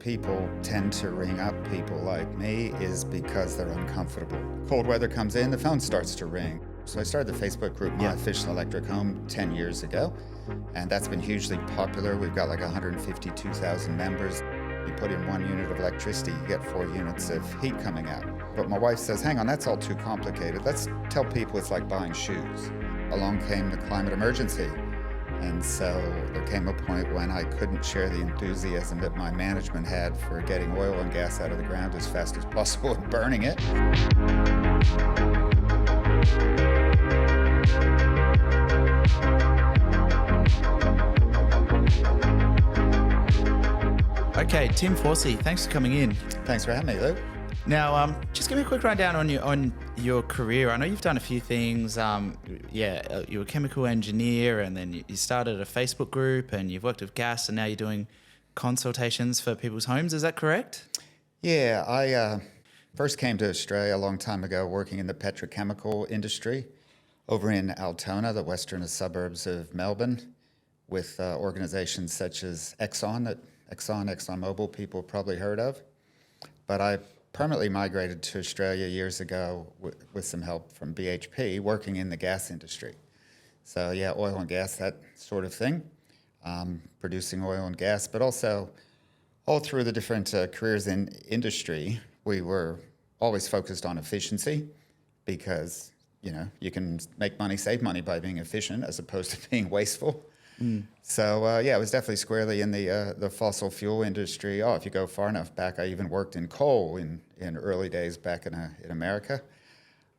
people tend to ring up people like me is because they're uncomfortable. Cold weather comes in, the phone starts to ring. So I started the Facebook group, My Efficient Electric Home, 10 years ago, and that's been hugely popular. We've got like 152,000 members. You put in 1 unit of electricity, you get 4 units of heat coming out. But my wife says, hang on, that's all too complicated. Let's tell people it's like buying shoes. Along came the climate emergency. And so there came a point when I couldn't share the enthusiasm that my management had for getting oil and gas out of the ground as fast as possible and burning it. Okay, Tim Forcey, thanks for coming in. Thanks for having me, Luke. Now, just give me a quick rundown on your career. I know you've done a few things. You're a chemical engineer, and then you started a Facebook group, and you've worked with gas, and now you're doing consultations for people's homes. Is that correct? Yeah, I first came to Australia a long time ago working in the petrochemical industry over in Altona, the western suburbs of Melbourne, with organizations such as ExxonMobil, people have probably heard of. But I permanently migrated to Australia years ago with some help from BHP, working in the gas industry. So yeah, oil and gas, that sort of thing, producing oil and gas, but also all through the different careers in industry, we were always focused on efficiency because, you can make money, save money by being efficient as opposed to being wasteful. So it was definitely squarely in the fossil fuel industry. If you go far enough back, I even worked in coal in early days back in America.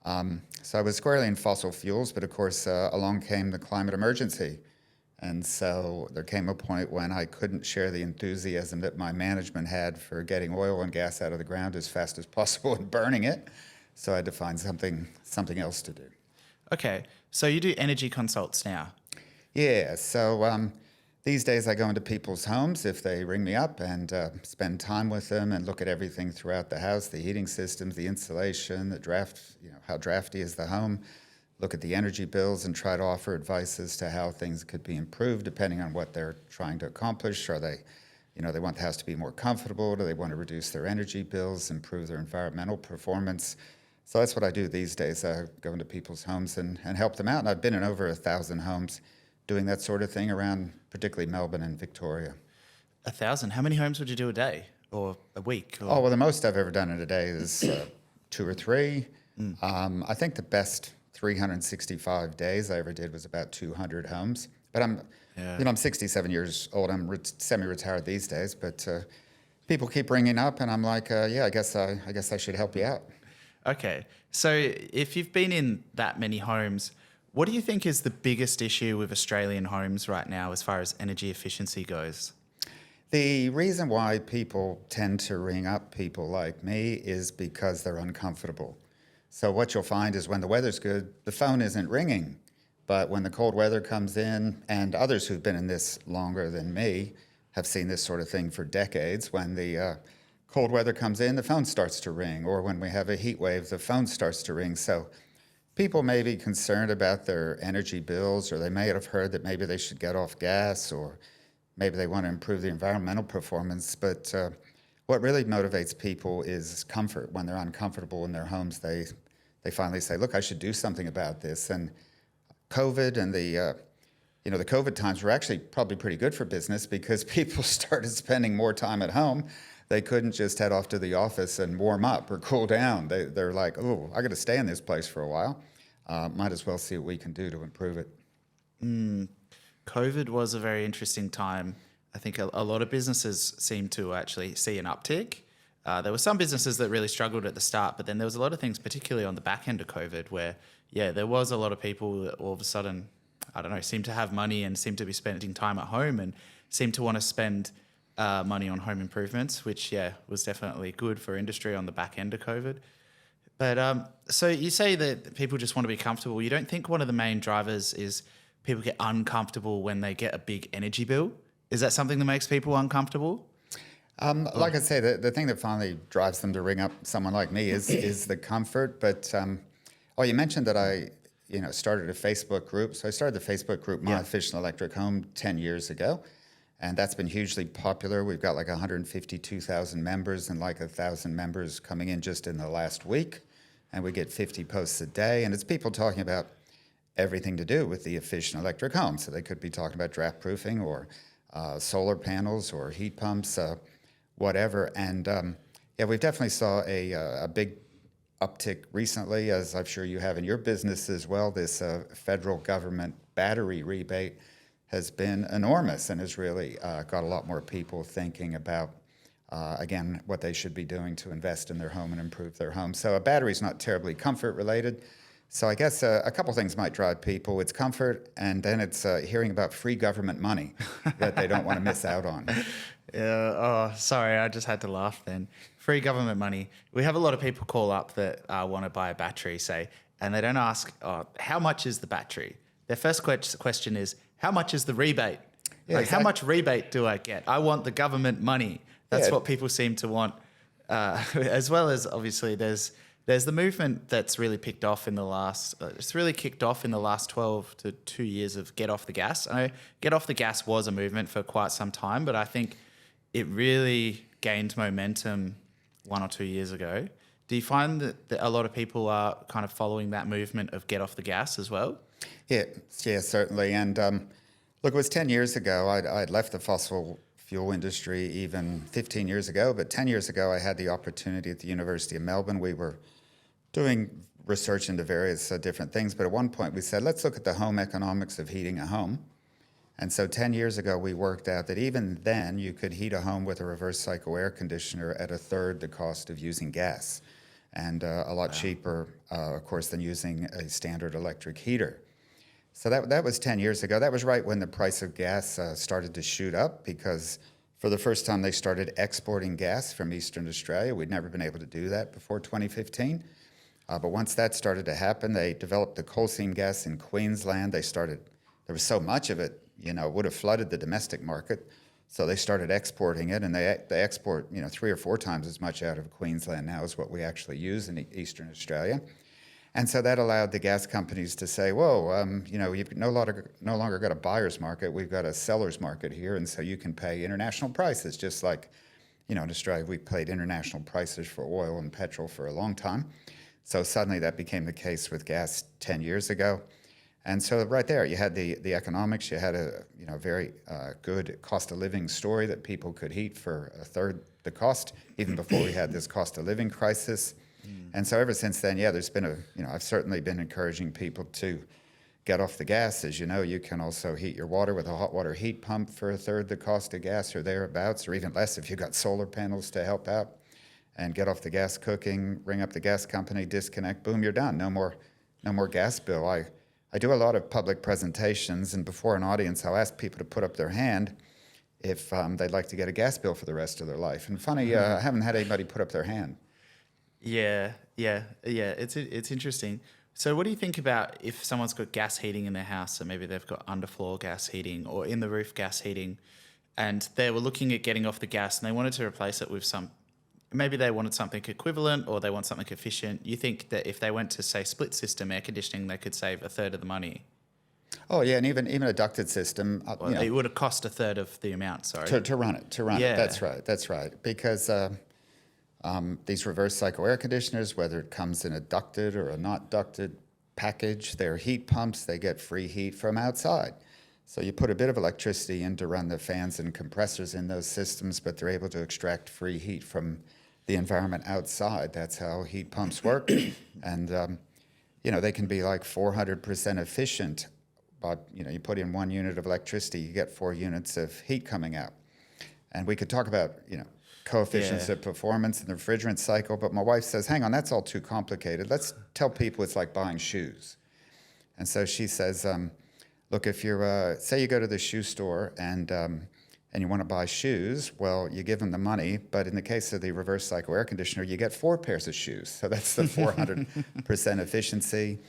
So I was squarely in fossil fuels, but of course along came the climate emergency. And so there came a point when I couldn't share the enthusiasm that my management had for getting oil and gas out of the ground as fast as possible and burning it. So I had to find something else to do. Okay, so you do energy consults now. Yeah, so these days I go into people's homes if they ring me up and spend time with them and look at everything throughout the house, the heating systems, the insulation, the draft, how drafty is the home, look at the energy bills and try to offer advice as to how things could be improved depending on what they're trying to accomplish. Are they, they want the house to be more comfortable? Do they want to reduce their energy bills, improve their environmental performance? So that's what I do these days. I go into people's homes and help them out. And I've been in over 1,000 homes doing that sort of thing around particularly Melbourne and Victoria. 1,000? How many homes would you do a day or a week? Or? Oh, well, the most I've ever done in a day is 2 or 3. I think the best 365 days I ever did was about 200 homes. But I'm 67 years old. I'm semi-retired these days, but people keep ringing up and I'm like, I guess I should help you out. Okay. So if you've been in that many homes, what do you think is the biggest issue with Australian homes right now as far as energy efficiency goes? The reason why people tend to ring up people like me is because they're uncomfortable. So what you'll find is when the weather's good, the phone isn't ringing. But when the cold weather comes in, and others who've been in this longer than me have seen this sort of thing for decades, when the cold weather comes in, the phone starts to ring. Or when we have a heat wave, the phone starts to ring. So people may be concerned about their energy bills, or they may have heard that maybe they should get off gas, or maybe they want to improve the environmental performance. But what really motivates people is comfort. When they're uncomfortable in their homes, they finally say, look, I should do something about this. And COVID and the COVID times were actually probably pretty good for business because people started spending more time at home. They couldn't just head off to the office and warm up or cool down. They're like, oh, I got to stay in this place for a while. Might as well see what we can do to improve it. COVID was a very interesting time. I think a lot of businesses seemed to actually see an uptick. There were some businesses that really struggled at the start, but then there was a lot of things, particularly on the back end of COVID, where, there was a lot of people that all of a sudden, seemed to have money and seemed to be spending time at home and seemed to want to spend money on home improvements, which, was definitely good for industry on the back end of COVID. But so you say that people just want to be comfortable. You don't think one of the main drivers is people get uncomfortable when they get a big energy bill? Is that something that makes people uncomfortable? Like I say, the thing that finally drives them to ring up someone like me is the comfort. But you mentioned that I started a Facebook group. So I started the Facebook group, My Efficient Electric Home, 10 years ago. And that's been hugely popular. We've got like 152,000 members and like 1,000 members coming in just in the last week. And we get 50 posts a day. And it's people talking about everything to do with the efficient electric home. So they could be talking about draft proofing or solar panels or heat pumps, whatever. And yeah, we've definitely saw a big uptick recently, as I'm sure you have in your business as well. This federal government battery rebate has been enormous and has really got a lot more people thinking about, again, what they should be doing to invest in their home and improve their home. So a battery is not terribly comfort related. So I guess a couple things might drive people. It's comfort, and then it's hearing about free government money that they don't want to miss out on. Oh, sorry, I just had to laugh then. Free government money. We have a lot of people call up that want to buy a battery, say, and they don't ask, how much is the battery? Their first question is, how much is the rebate? Yeah, like, how much rebate do I get? I want the government money. That's what people seem to want. As well as, obviously, there's the movement that's really kicked off in the last 12 to 2 years of get off the gas. I know get off the gas was a movement for quite some time, but I think it really gained momentum 1 or 2 years ago. Do you find that a lot of people are kind of following that movement of get off the gas as well? Yeah, certainly. And look, it was 10 years ago. I'd left the fossil fuel industry even 15 years ago, but 10 years ago I had the opportunity at the University of Melbourne. We were doing research into various different things, but at one point we said, let's look at the home economics of heating a home. And so 10 years ago we worked out that even then you could heat a home with a reverse cycle air conditioner at a third the cost of using gas, and a lot cheaper, of course, than using a standard electric heater. So that was 10 years ago. That was right when the price of gas started to shoot up, because for the first time they started exporting gas from Eastern Australia. We'd never been able to do that before 2015. But once that started to happen, they developed the coal seam gas in Queensland. There was so much of it, it would have flooded the domestic market. So they started exporting it, and they export 3 or 4 times as much out of Queensland now as what we actually use in Eastern Australia. And so that allowed the gas companies to say, whoa, you've no longer got a buyer's market, we've got a seller's market here, and so you can pay international prices, just like, in Australia we paid international prices for oil and petrol for a long time. So suddenly that became the case with gas 10 years ago. And so right there, you had the economics, you had a very good cost of living story that people could heat for a third the cost, even before we had this cost of living crisis. And so ever since then, there's been I've certainly been encouraging people to get off the gas. As you know, you can also heat your water with a hot water heat pump for a third the cost of gas or thereabouts, or even less if you've got solar panels to help out. And get off the gas cooking, ring up the gas company, disconnect, boom, you're done. No more gas bill. I do a lot of public presentations, and before an audience, I'll ask people to put up their hand if they'd like to get a gas bill for the rest of their life. And funny, I haven't had anybody put up their hand. Yeah. It's interesting. So what do you think about if someone's got gas heating in their house, so maybe they've got underfloor gas heating or in the roof gas heating, and they were looking at getting off the gas and they wanted to replace it with maybe they wanted something equivalent or they want something efficient. You think that if they went to, say, split system air conditioning, they could save a third of the money? Oh yeah, and even a ducted system, it would have cost a third of the amount. Sorry, to run it. Yeah. That's right. Because these reverse cycle air conditioners, whether it comes in a ducted or a not ducted package, they're heat pumps. They get free heat from outside. So you put a bit of electricity in to run the fans and compressors in those systems, but they're able to extract free heat from the environment outside. That's how heat pumps work. And, they can be like 400% efficient. But, you put in 1 unit of electricity, you get 4 units of heat coming out. And we could talk about, coefficients of performance in the refrigerant cycle, but my wife says, hang on, that's all too complicated. Let's tell people it's like buying shoes. And so she says, look, if you're, say you go to the shoe store and you want to buy shoes, well, you give them the money, but in the case of the reverse cycle air conditioner, you get 4 pairs of shoes. So that's the 400% efficiency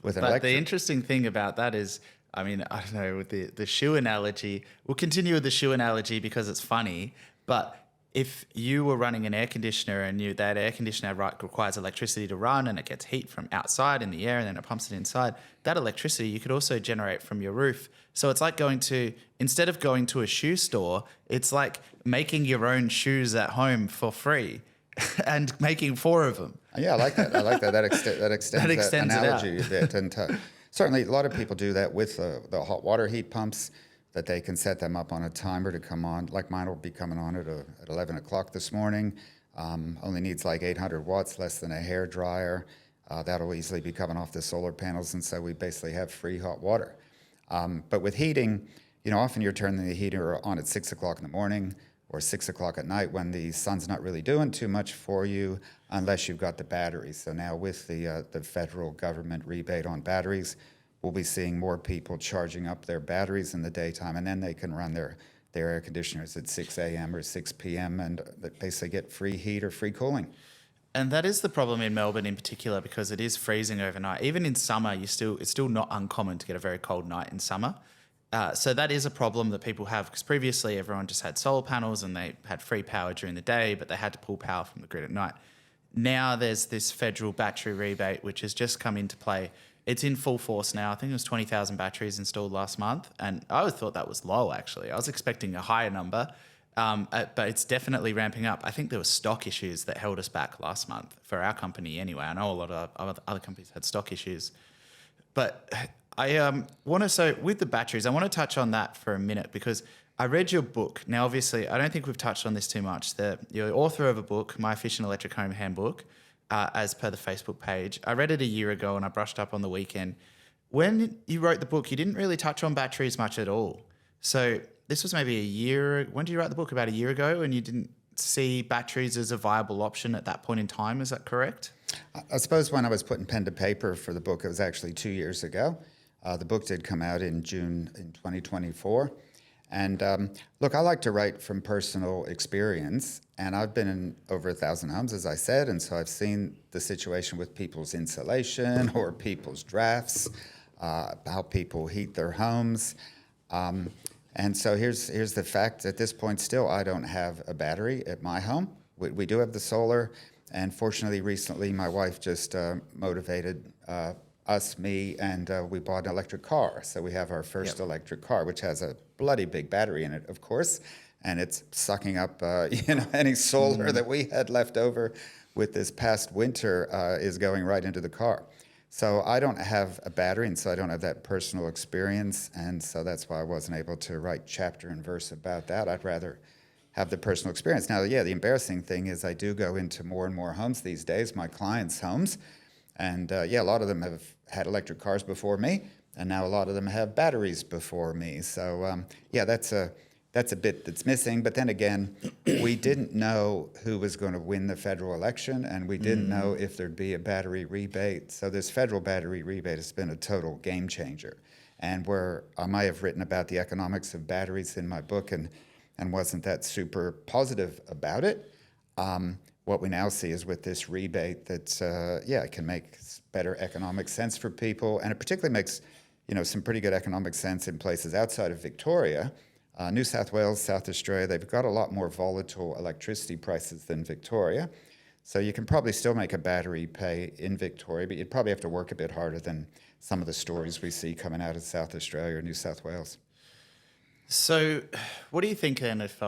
with an But the interesting thing about that is, I don't know, with the shoe analogy, we'll continue with the shoe analogy because it's funny, but if you were running an air conditioner and that air conditioner requires electricity to run and it gets heat from outside in the air and then it pumps it inside, that electricity you could also generate from your roof. So it's like instead of going to a shoe store, it's like making your own shoes at home for free and making 4 of them. Yeah, I like that. That extends that it analogy out. a bit. And certainly a lot of people do that with the hot water heat pumps, that they can set them up on a timer to come on. Like mine will be coming on at 11 o'clock this morning. Only needs like 800 watts, less than a hair dryer. That'll easily be coming off the solar panels, and so we basically have free hot water. But with heating, often you're turning the heater on at 6 o'clock in the morning or 6 o'clock at night when the sun's not really doing too much for you unless you've got the batteries. So now with the federal government rebate on batteries, we'll be seeing more people charging up their batteries in the daytime, and then they can run their air conditioners at 6 a.m. or 6 p.m. and basically get free heat or free cooling. And that is the problem in Melbourne in particular, because it is freezing overnight. Even in summer, it's still not uncommon to get a very cold night in summer. So that is a problem that people have, because previously everyone just had solar panels and they had free power during the day, but they had to pull power from the grid at night. Now there's this federal battery rebate, which has just come into play. It's in full force now. I think it was 20,000 batteries installed last month. And I always thought that was low, actually. I was expecting a higher number, but it's definitely ramping up. I think there were stock issues that held us back last month for our company anyway. I know a lot of other companies had stock issues. But I want to, so with the batteries, I want to touch on that for a minute, because I read your book. Now, obviously, I don't think we've touched on this too much. You're the author of a book, My Efficient Electric Home Handbook, as per the Facebook page. I read it a year ago and I brushed up on the weekend. When you wrote the book, you didn't really touch on batteries much at all. So this was maybe a year. When did you write the book? About a year ago, and you didn't see batteries as a viable option at that point in time. Is that correct? I suppose when I was putting pen to paper for the book, it was actually 2 years ago. The book did come out in June in 2024. And look, I like to write from personal experience, and I've been in over 1,000 homes, as I said, and so I've seen the situation with people's insulation or people's drafts, how people heat their homes. And so here's the fact: at this point, still, I don't have a battery at my home. We do have the solar, and fortunately, recently, my wife just motivated me, and we bought an electric car. So we have our first electric car, which has a bloody big battery in it, of course, and it's sucking up any solar that we had left over with this past winter is going right into the car. So I don't have a battery, and so I don't have that personal experience, and so that's why I wasn't able to write chapter and verse about that. I'd rather have the personal experience. Now, the embarrassing thing is I do go into more and more homes these days, my clients' homes, and a lot of them have had electric cars before me, and now a lot of them have batteries before me. So that's a bit that's missing. But then again, we didn't know who was going to win the federal election, and we didn't know if there'd be a battery rebate. So this federal battery rebate has been a total game changer. And where I might have written about the economics of batteries in my book and wasn't that super positive about it, what we now see is with this rebate that, it can make better economic sense for people. And it particularly makes, some pretty good economic sense in places outside of Victoria. New South Wales, South Australia, they've got a lot more volatile electricity prices than Victoria. So you can probably still make a battery pay in Victoria, but you'd probably have to work a bit harder than some of the stories we see coming out of South Australia or New South Wales. So what do you think then if,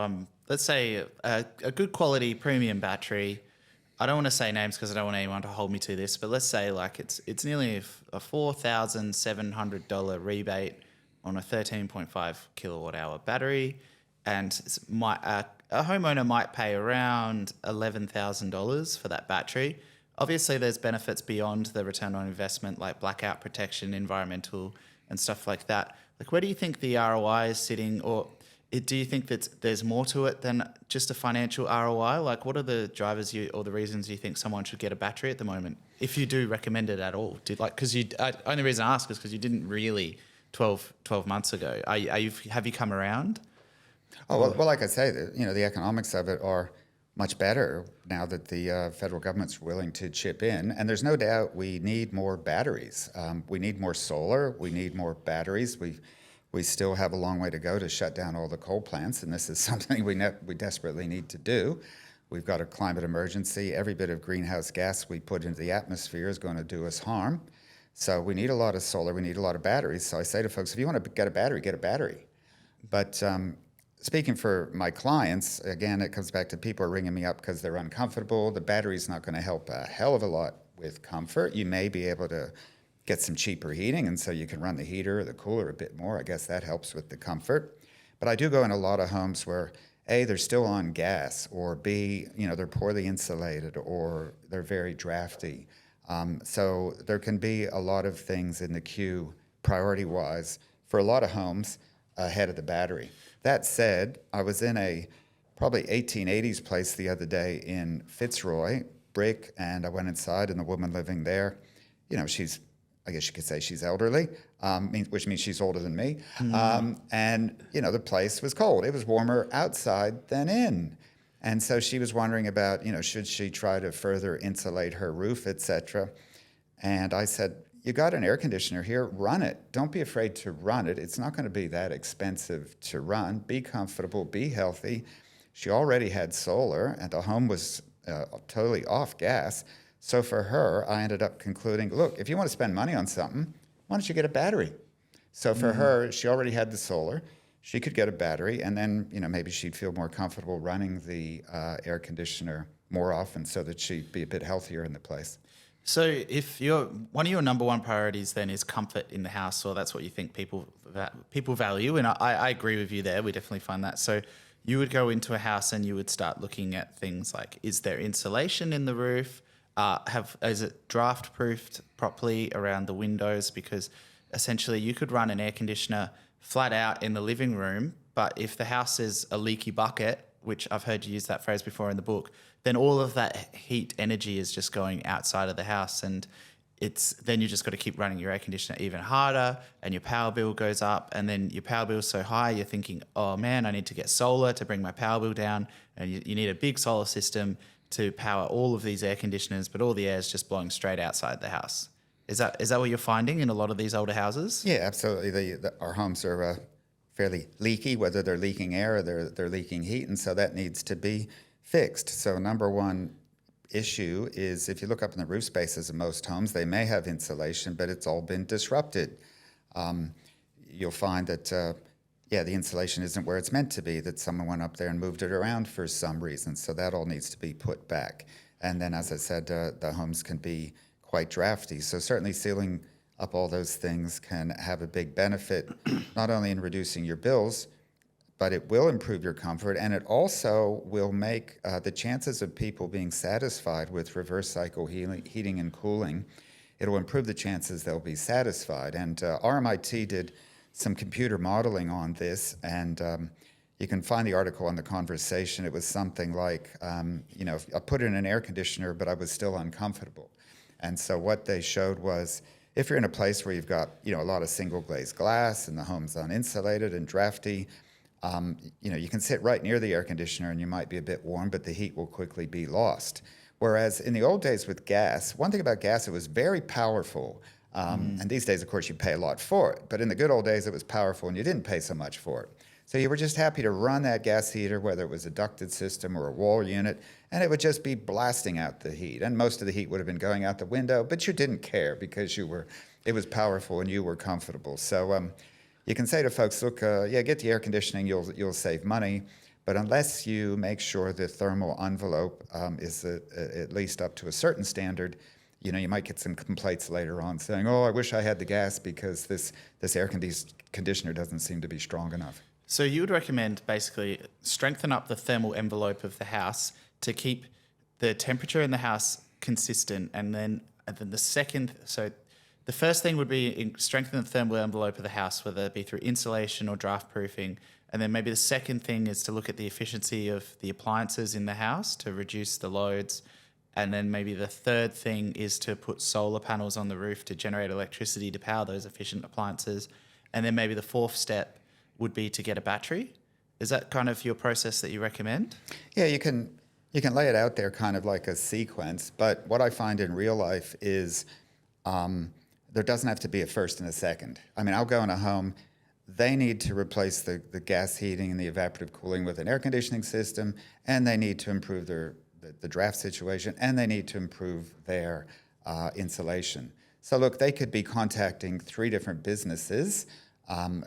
let's say, a good quality premium battery, I don't want to say names because I don't want anyone to hold me to this, but let's say like it's nearly a $4,700 rebate on a 13.5 kilowatt hour battery, and a homeowner might pay around $11,000 for that battery. Obviously, there's benefits beyond the return on investment, like blackout protection, environmental, and stuff like that. Like, where do you think the ROI is sitting, or do you think that there's more to it than just a financial ROI? Like, what are the drivers or the reasons you think someone should get a battery at the moment, if you do recommend it at all? Because only reason I ask is because you didn't really 12 months ago. Have you come around? Oh, well, like I say, the economics of it are much better now that the federal government's willing to chip in. And there's no doubt we need more batteries. We need more solar. We need more batteries. We still have a long way to go to shut down all the coal plants, and this is something we desperately need to do. We've got a climate emergency. Every bit of greenhouse gas we put into the atmosphere is going to do us harm. So we need a lot of solar. We need a lot of batteries. So I say to folks, if you want to get a battery, get a battery. But speaking for my clients, again, it comes back to people are ringing me up because they're uncomfortable. The battery's not going to help a hell of a lot with comfort. You may be able to get some cheaper heating, and so you can run the heater or the cooler a bit more. I guess that helps with the comfort. But I do go in a lot of homes where A, they're still on gas, or B, they're poorly insulated, or they're very drafty. So there can be a lot of things in the queue, priority-wise, for a lot of homes ahead of the battery. That said, I was in a probably 1880s place the other day in Fitzroy, brick, and I went inside, and the woman living there, I guess you could say she's elderly, which means she's older than me. And the place was cold. It was warmer outside than in. And so she was wondering about, should she try to further insulate her roof, et cetera. And I said, you got an air conditioner here, run it. Don't be afraid to run it. It's not going to be that expensive to run. Be comfortable, be healthy. She already had solar, and the home was totally off gas. So for her, I ended up concluding, look, if you want to spend money on something, why don't you get a battery? So for her, she already had the solar. She could get a battery, and then maybe she'd feel more comfortable running the air conditioner more often so that she'd be a bit healthier in the place. So if one of your number one priorities then is comfort in the house, or that's what you think people value, and I agree with you there. We definitely find that. So you would go into a house and you would start looking at things like, is there insulation in the roof? Is it draft proofed properly around the windows? Because essentially you could run an air conditioner flat out in the living room, but if the house is a leaky bucket, which I've heard you use that phrase before in the book, then all of that heat energy is just going outside of the house, and then you just got to keep running your air conditioner even harder, and your power bill goes up, and then your power bill's so high you're thinking, oh man, I need to get solar to bring my power bill down, and you need a big solar system to power all of these air conditioners, but all the air is just blowing straight outside the house. Is that what you're finding in a lot of these older houses? Yeah, absolutely. Our homes are fairly leaky, whether they're leaking air or they're leaking heat, and so that needs to be fixed. So number one issue is if you look up in the roof spaces of most homes, they may have insulation, but it's all been disrupted. You'll find that the insulation isn't where it's meant to be, that someone went up there and moved it around for some reason. So that all needs to be put back. And then, as I said, the homes can be quite drafty. So certainly sealing up all those things can have a big benefit, not only in reducing your bills, but it will improve your comfort, and it also will make the chances of people being satisfied with reverse cycle heating and cooling, it'll improve the chances they'll be satisfied. And RMIT did some computer modeling on this, and you can find the article on The Conversation. It was something like, I put in an air conditioner, but I was still uncomfortable. And so what they showed was, if you're in a place where you've got, a lot of single glazed glass and the home's uninsulated and drafty, you can sit right near the air conditioner and you might be a bit warm, but the heat will quickly be lost. Whereas in the old days with gas, one thing about gas, it was very powerful. And these days, of course, you pay a lot for it. But in the good old days, it was powerful and you didn't pay so much for it. So you were just happy to run that gas heater, whether it was a ducted system or a wall unit, and it would just be blasting out the heat. And most of the heat would have been going out the window, but you didn't care because it was powerful and you were comfortable. So you can say to folks, look, get the air conditioning, you'll save money. But unless you make sure the thermal envelope is at least up to a certain standard, you might get some complaints later on saying, oh, I wish I had the gas because this air conditioner doesn't seem to be strong enough. So you would recommend basically strengthen up the thermal envelope of the house to keep the temperature in the house consistent, and then the first thing would be strengthen the thermal envelope of the house, whether it be through insulation or draft proofing. And then maybe the second thing is to look at the efficiency of the appliances in the house to reduce the loads. And then maybe the third thing is to put solar panels on the roof to generate electricity to power those efficient appliances. And then maybe the fourth step would be to get a battery. Is that kind of your process that you recommend? Yeah, you can lay it out there kind of like a sequence. But what I find in real life is there doesn't have to be a first and a second. I mean, I'll go in a home, they need to replace the gas heating and the evaporative cooling with an air conditioning system, and they need to improve the draft situation, and they need to improve their insulation. So look, they could be contacting 3 different businesses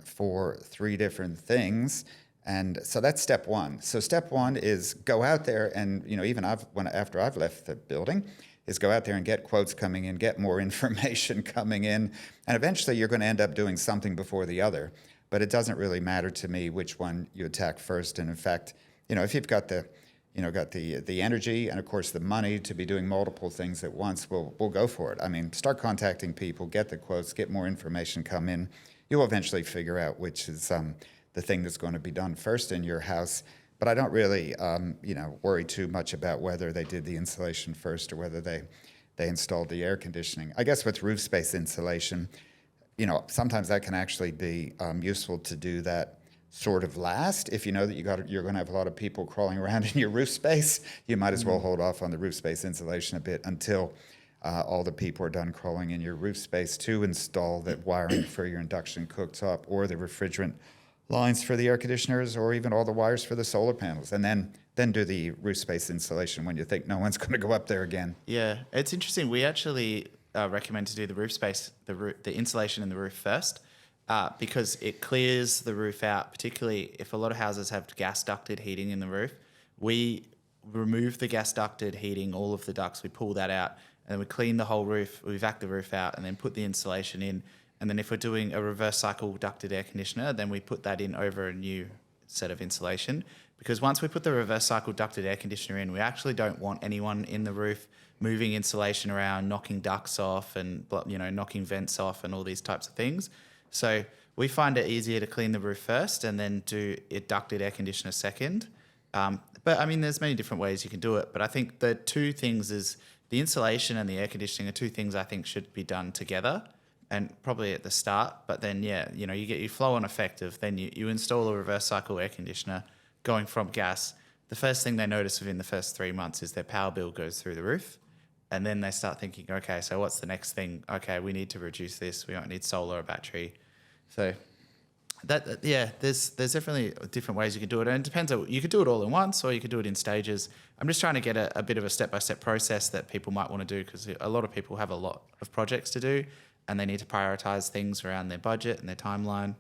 for 3 different things. And so that's step one. So step one is go out there and, even after I've left the building, is go out there and get quotes coming in, get more information coming in, and eventually you're going to end up doing something before the other. But it doesn't really matter to me which one you attack first. And in fact, if you've got the energy and of course the money to be doing multiple things at once, we'll go for it. I mean, start contacting people, get the quotes, get more information come in. You'll eventually figure out which is the thing that's going to be done first in your house. But I don't really, worry too much about whether they did the insulation first or whether they installed the air conditioning. I guess with roof space insulation, sometimes that can actually be useful to do that sort of last. If you know that you're going to have a lot of people crawling around in your roof space, you might as well hold off on the roof space insulation a bit until all the people are done crawling in your roof space to install the wiring for your induction cooktop or the refrigerant lines for the air conditioners or even all the wires for the solar panels, and then do the roof space insulation when you think no one's going to go up there again. Yeah, it's interesting. We actually recommend to do the roof space, the insulation in the roof first, because it clears the roof out, particularly if a lot of houses have gas ducted heating in the roof. We remove the gas ducted heating, all of the ducts, we pull that out, and then we clean the whole roof, we vac the roof out, and then put the insulation in. And then if we're doing a reverse cycle ducted air conditioner, then we put that in over a new set of insulation. Because once we put the reverse cycle ducted air conditioner in, we actually don't want anyone in the roof moving insulation around, knocking ducts off and knocking vents off and all these types of things. So we find it easier to clean the roof first and then do a ducted air conditioner second. But I mean, there's many different ways you can do it. But I think the 2 things is the insulation and the air conditioning are 2 things I think should be done together. And probably at the start, but then, you get your flow-on effect of then you install a reverse cycle air conditioner going from gas. The first thing they notice within the first 3 months is their power bill goes through the roof. And then they start thinking, okay, so what's the next thing? Okay, we need to reduce this. We might need solar or battery. So there's definitely different ways you can do it. And it depends. You could do it all in once or you could do it in stages. I'm just trying to get a bit of a step-by-step process that people might want to do because a lot of people have a lot of projects to do. And they need to prioritize things around their budget and their timeline.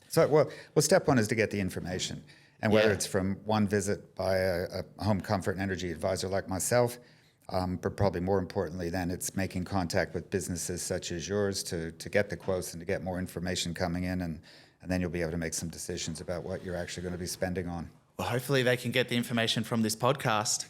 So step one is to get the information. And whether it's from one visit by a home comfort and energy advisor like myself, but probably more importantly then, it's making contact with businesses such as yours to get the quotes and to get more information coming in. And then you'll be able to make some decisions about what you're actually going to be spending on. Well, hopefully they can get the information from this podcast.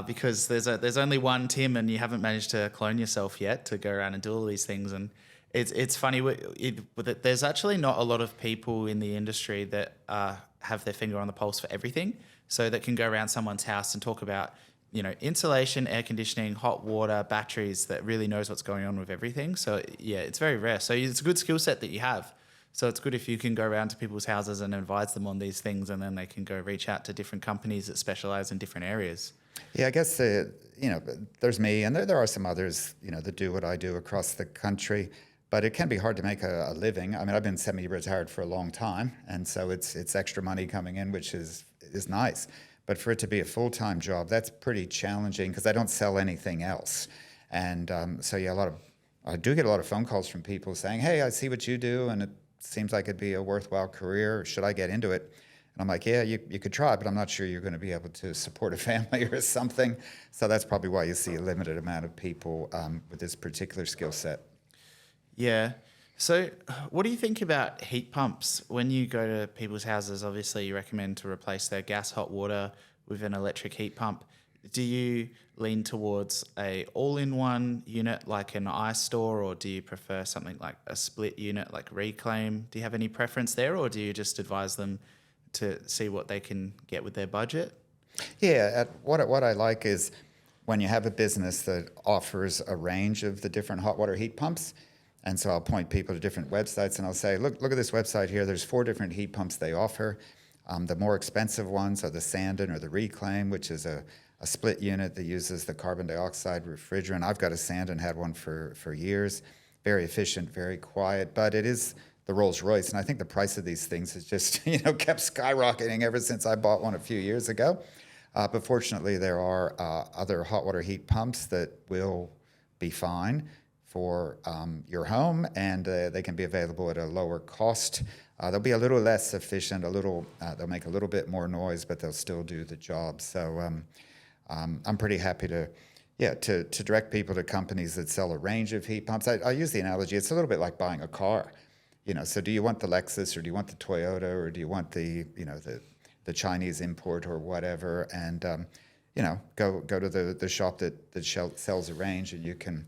Because there's only one Tim and you haven't managed to clone yourself yet to go around and do all these things. And it's funny, there's actually not a lot of people in the industry that have their finger on the pulse for everything. So that can go around someone's house and talk about, insulation, air conditioning, hot water, batteries, that really knows what's going on with everything. So yeah, it's very rare. So it's a good skill set that you have. So it's good if you can go around to people's houses and advise them on these things, and then they can go reach out to different companies that specialize in different areas. Yeah, I guess, there's me, and there are some others, that do what I do across the country, but it can be hard to make a living. I mean, I've been semi-retired for a long time, and so it's extra money coming in, which is nice. But for it to be a full-time job, that's pretty challenging because I don't sell anything else. And so, yeah, I do get a lot of phone calls from people saying, hey, I see what you do, and it seems like it'd be a worthwhile career. Should I get into it? And I'm like, yeah, you could try, but I'm not sure you're going to be able to support a family or something. So that's probably why you see a limited amount of people with this particular skill set. Yeah. So what do you think about heat pumps? When you go to people's houses, obviously you recommend to replace their gas hot water with an electric heat pump. Do you lean towards a all-in-one unit like an iStore, or do you prefer something like a split unit like Reclaim? Do you have any preference there, or do you just advise them to see what they can get with their budget? Yeah, what I like is when you have a business that offers a range of the different hot water heat pumps. And so I'll point people to different websites and I'll say, look at this website here. There's 4 different heat pumps they offer. The more expensive ones are the Sandon or the Reclaim, which is a split unit that uses the carbon dioxide refrigerant. I've got a Sandon, had one for years. Very efficient, very quiet, but it is the Rolls Royce. And I think the price of these things has just, kept skyrocketing ever since I bought one a few years ago. But fortunately, there are other hot water heat pumps that will be fine for your home, and they can be available at a lower cost. They'll be a little less efficient, they'll make a little bit more noise, but they'll still do the job. So I'm pretty happy to direct people to companies that sell a range of heat pumps. I use the analogy, it's a little bit like buying a car. So do you want the Lexus, or do you want the Toyota, or do you want the the Chinese import or whatever? And go to the shop that sells a range, and you can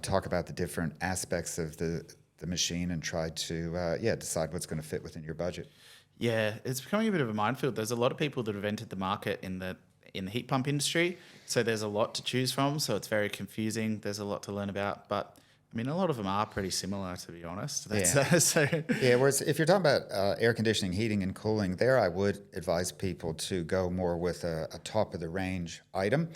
talk about the different aspects of the machine and try to decide what's going to fit within your budget. Yeah, it's becoming a bit of a minefield. There's a lot of people that have entered the market in the heat pump industry, so there's a lot to choose from. So it's very confusing. There's a lot to learn about, but I mean, a lot of them are pretty similar, to be honest. Whereas if you're talking about air conditioning, heating, and cooling, there I would advise people to go more with a top of the range item.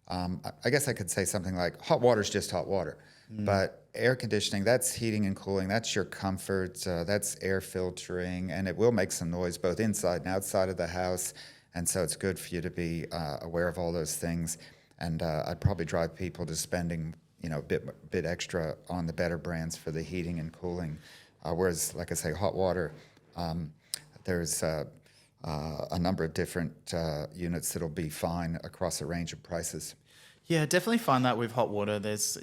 I guess I could say something like hot water is just hot water, but air conditioning, that's heating and cooling, that's your comfort, that's air filtering, and it will make some noise both inside and outside of the house. And so it's good for you to be aware of all those things. And I'd probably drive people to spending a bit extra on the better brands for the heating and cooling. Whereas, like I say, hot water, there's a number of different units that'll be fine across a range of prices. Yeah, definitely find that with hot water. There's,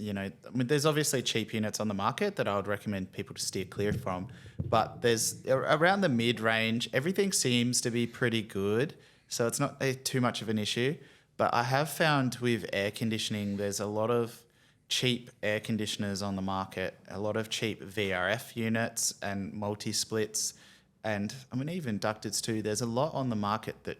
there's obviously cheap units on the market that I would recommend people to steer clear from. But there's around the mid-range, everything seems to be pretty good. So it's not too much of an issue. But I have found with air conditioning, there's a lot of cheap air conditioners on the market, a lot of cheap VRF units and multi-splits, and even ducteds too. There's a lot on the market that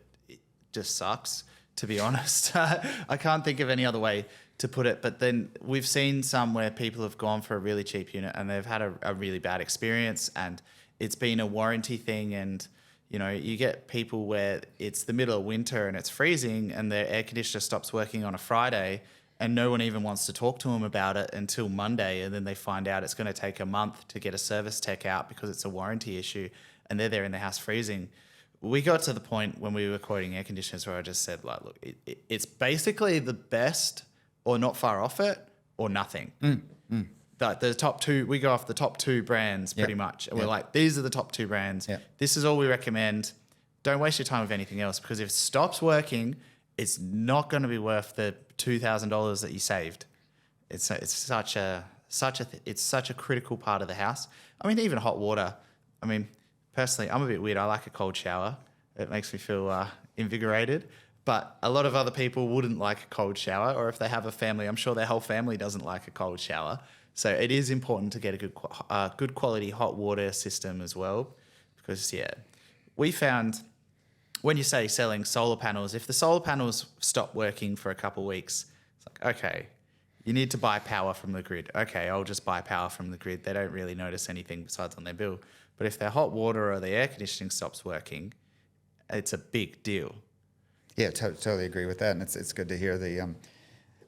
just sucks, to be honest. I can't think of any other way to put it. But then we've seen some where people have gone for a really cheap unit and they've had a really bad experience, and it's been a warranty thing. And you get people where it's the middle of winter and it's freezing and their air conditioner stops working on a Friday, and no one even wants to talk to them about it until Monday. And then they find out it's going to take a month to get a service tech out because it's a warranty issue, and they're there in the house freezing. We got to the point when we were quoting air conditioners where I just said, like, look, it's basically the best or not far off it or nothing. The top two, we go off the top two brands pretty much. And we're like, these are the top two brands. This is all we recommend. Don't waste your time with anything else, because if it stops working, it's not going to be worth the $2,000 that you saved. It's such a critical part of the house. Even hot water. Personally, I'm a bit weird. I like a cold shower. It makes me feel invigorated. But a lot of other people wouldn't like a cold shower, or if they have a family, I'm sure their whole family doesn't like a cold shower. So it is important to get a good quality hot water system as well, because we found, when you say selling solar panels, if the solar panels stop working for a couple of weeks, it's like, okay, you need to buy power from the grid. Okay, I'll just buy power from the grid. They don't really notice anything besides on their bill. But if their hot water or the air conditioning stops working, it's a big deal. Yeah, totally agree with that. And it's good to hear the,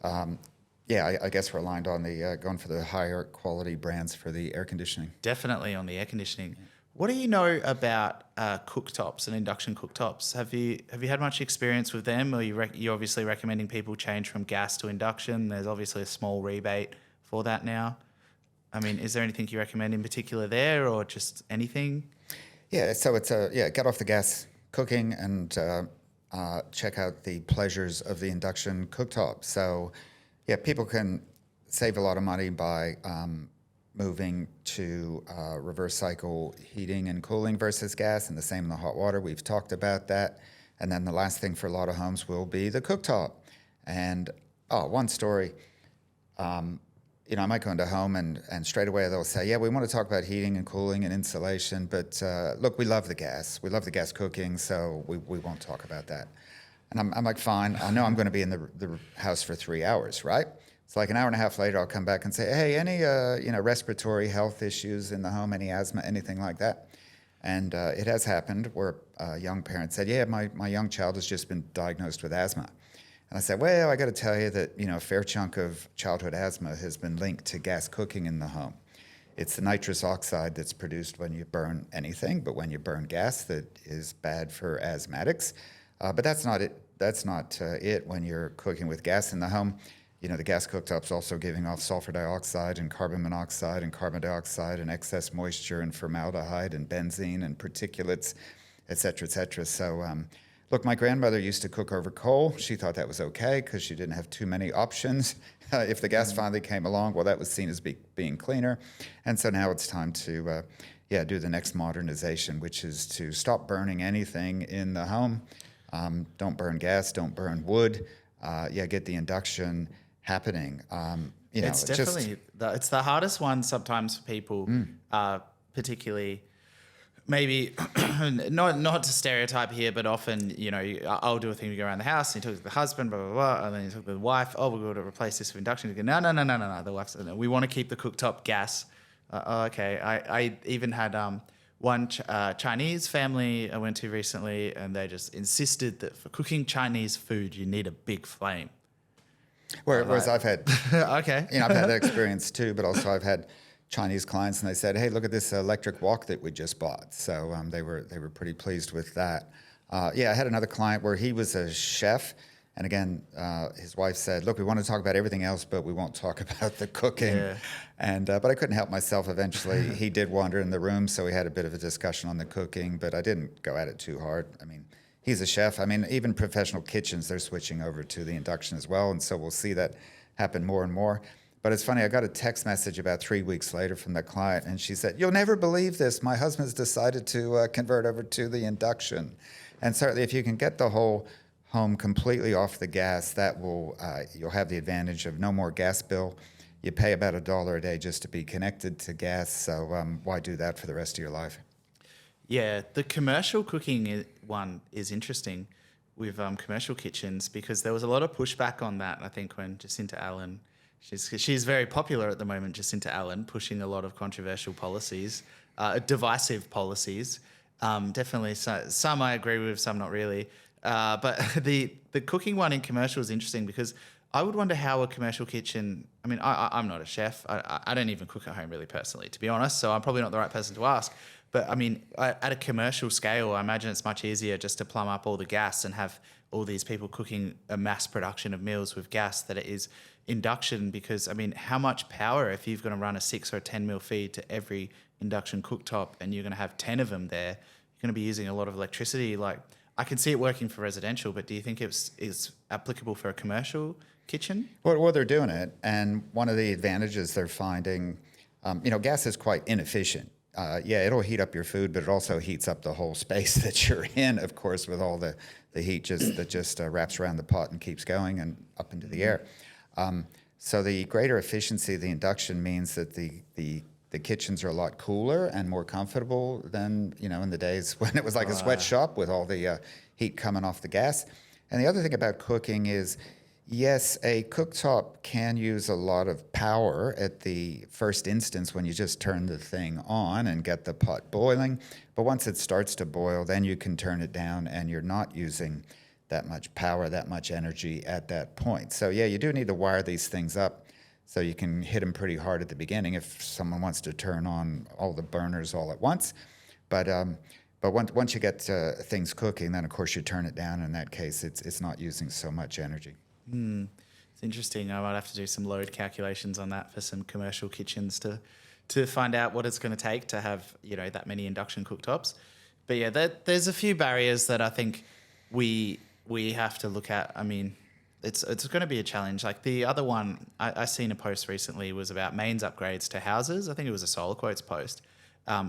I guess we're aligned on the going for the higher quality brands for the air conditioning. Definitely on the air conditioning. What do you know about cooktops and induction cooktops? Have you had much experience with them? Or you're obviously recommending people change from gas to induction? There's obviously a small rebate for that now. Is there anything you recommend in particular there, or just anything? Yeah, so it's get off the gas cooking and check out the pleasures of the induction cooktop. So, people can save a lot of money by moving to reverse cycle heating and cooling versus gas, and the same in the hot water. We've talked about that. And then the last thing for a lot of homes will be the cooktop. And one story, I might go into a home and straight away they'll say, we want to talk about heating and cooling and insulation, but look, we love the gas. We love the gas cooking, so we won't talk about that. And I'm like, fine, I know I'm going to be in the house for 3 hours, right? It's like an hour and a half later, I'll come back and say, hey, any respiratory health issues in the home, any asthma, anything like that? And it has happened where a young parent said, my young child has just been diagnosed with asthma. And I said, well, I got to tell you that, a fair chunk of childhood asthma has been linked to gas cooking in the home. It's the nitrous oxide that's produced when you burn anything, but when you burn gas, that is bad for asthmatics. But that's not it. That's not it when you're cooking with gas in the home. You know, the gas cooktop's also giving off sulfur dioxide and carbon monoxide and carbon dioxide and excess moisture and formaldehyde and benzene and particulates, et cetera, et cetera. So, look, my grandmother used to cook over coal. She thought that was okay because she didn't have too many options. If the gas finally came along, well, that was seen as being cleaner. And so now it's time to, do the next modernization, which is to stop burning anything in the home. Don't burn gas, don't burn wood. Get the induction happening. It's definitely it's the hardest one sometimes for people, particularly maybe not to stereotype here, but often I'll do a thing, we go around the house and you talk to the husband, blah blah blah, and then you talk to the wife. Oh, we're going to replace this with induction. You go, no. The wife says, no, we want to keep the cooktop gas. Okay. I even had one Chinese family I went to recently, and they just insisted that for cooking Chinese food you need a big flame. Whereas I've had, okay, I've had that experience too, but also I've had Chinese clients, and they said, "Hey, look at this electric wok that we just bought." So they were pretty pleased with that. I had another client where he was a chef, and again, his wife said, "Look, we want to talk about everything else, but we won't talk about the cooking." Yeah. And but I couldn't help myself. Eventually, he did wander in the room, so we had a bit of a discussion on the cooking, but I didn't go at it too hard. I mean, he's a chef. I mean, even professional kitchens, they're switching over to the induction as well, and so we'll see that happen more and more. But it's funny, I got a text message about 3 weeks later from that client, and she said, "You'll never believe this. My husband's decided to convert over to the induction." And certainly, if you can get the whole home completely off the gas, that will you'll have the advantage of no more gas bill. You pay about $1 a day just to be connected to gas, so why do that for the rest of your life? Yeah, the commercial cooking one is interesting with commercial kitchens, because there was a lot of pushback on that. I think when Jacinta Allen, she's very popular at the moment, Jacinta Allen, pushing a lot of controversial policies, divisive policies. Definitely some I agree with, some not really. But the cooking one in commercial is interesting, because I would wonder how a commercial kitchen, I mean, I'm not a chef. I don't even cook at home really personally, to be honest, so I'm probably not the right person to ask. But I mean, at a commercial scale, I imagine it's much easier just to plumb up all the gas and have all these people cooking a mass production of meals with gas that it is induction. Because I mean, how much power, if you're going to run a 6 or 10 mil feed to every induction cooktop and you're going to have 10 of them there, you're going to be using a lot of electricity. Like, I can see it working for residential, but do you think is applicable for a commercial kitchen? Well, they're doing it, and one of the advantages they're finding, gas is quite inefficient. It'll heat up your food, but it also heats up the whole space that you're in, of course, with all the heat that wraps around the pot and keeps going and up into the air. So the greater efficiency of the induction means that the kitchens are a lot cooler and more comfortable than, in the days when it was like a sweatshop with all the heat coming off the gas. And the other thing about cooking is, yes, a cooktop can use a lot of power at the first instance when you just turn the thing on and get the pot boiling. But once it starts to boil, then you can turn it down and you're not using that much power, that much energy at that point. So yeah, you do need to wire these things up so you can hit them pretty hard at the beginning if someone wants to turn on all the burners all at once. But once you get things cooking, then of course you turn it down. In that case, it's not using so much energy. It's interesting. I might have to do some load calculations on that for some commercial kitchens to find out what it's going to take to have that many induction cooktops. But yeah, there's a few barriers that I think we have to look at. I mean, it's going to be a challenge. Like the other one I seen a post recently was about mains upgrades to houses. I think it was a Solar Quotes post,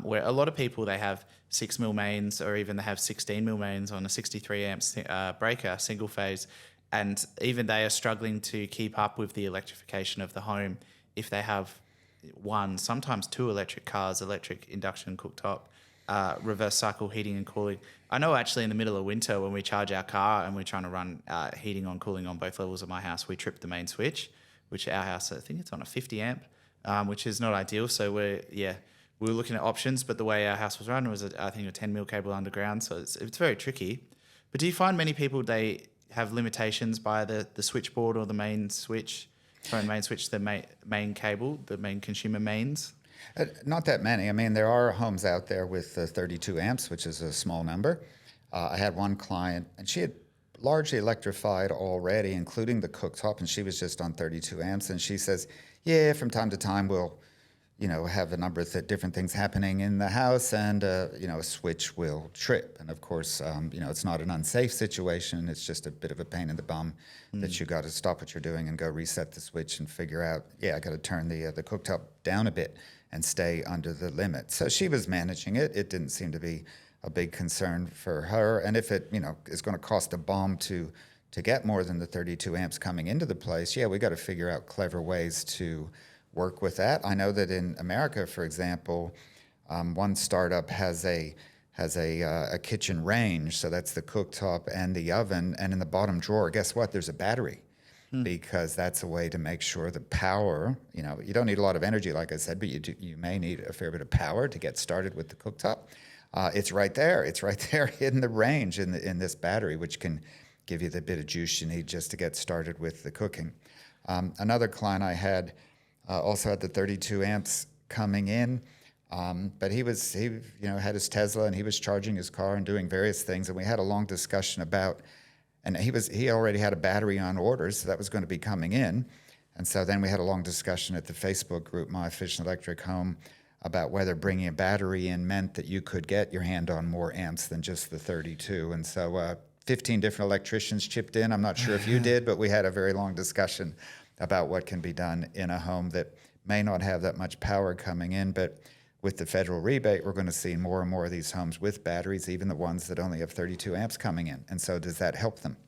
where a lot of people, they have 6 mil mains, or even they have 16 mil mains on a 63 amps breaker, single phase. And even they are struggling to keep up with the electrification of the home if they have one, sometimes 2 electric cars, electric induction cooktop, reverse cycle heating and cooling. I know actually in the middle of winter when we charge our car and we're trying to run heating on, cooling on both levels of my house, we trip the main switch, which our house, I think it's on a 50 amp, which is not ideal. So we were looking at options, but the way our house was run was, I think, a 10 mil cable underground. So it's very tricky. But do you find many people, they have limitations by the switchboard or the main switch, the main cable, the main consumer mains? Not that many. I mean, there are homes out there with 32 amps, which is a small number. I had one client, and she had largely electrified already, including the cooktop, and she was just on 32 amps. And she says, yeah, from time to time we'll, have a number of different things happening in the house, and, a switch will trip. And of course, it's not an unsafe situation. It's just a bit of a pain in the bum that you got to stop what you're doing and go reset the switch and figure out, I got to turn the cooktop down a bit and stay under the limit. So she was managing it. It didn't seem to be a big concern for her. And if it, is going to cost a bomb to get more than the 32 amps coming into the place, we got to figure out clever ways to work with that. I know that in America, for example, one startup has a kitchen range, so that's the cooktop and the oven, and in the bottom drawer, guess what? There's a battery. Because that's a way to make sure the power, you don't need a lot of energy, like I said, but you may need a fair bit of power to get started with the cooktop. It's right there. It's right there in the range in this battery, which can give you the bit of juice you need just to get started with the cooking. Another client I had also had the 32 amps coming in, but he had his Tesla and he was charging his car and doing various things, and we had a long discussion about. And he already had a battery on order, so that was going to be coming in. And so then we had a long discussion at the Facebook group, My Efficient Electric Home, about whether bringing a battery in meant that you could get your hand on more amps than just the 32. And so 15 different electricians chipped in. I'm not sure if you did, but we had a very long discussion about what can be done in a home that may not have that much power coming in, but with the federal rebate, we're going to see more and more of these homes with batteries, even the ones that only have 32 amps coming in. And so does that help them?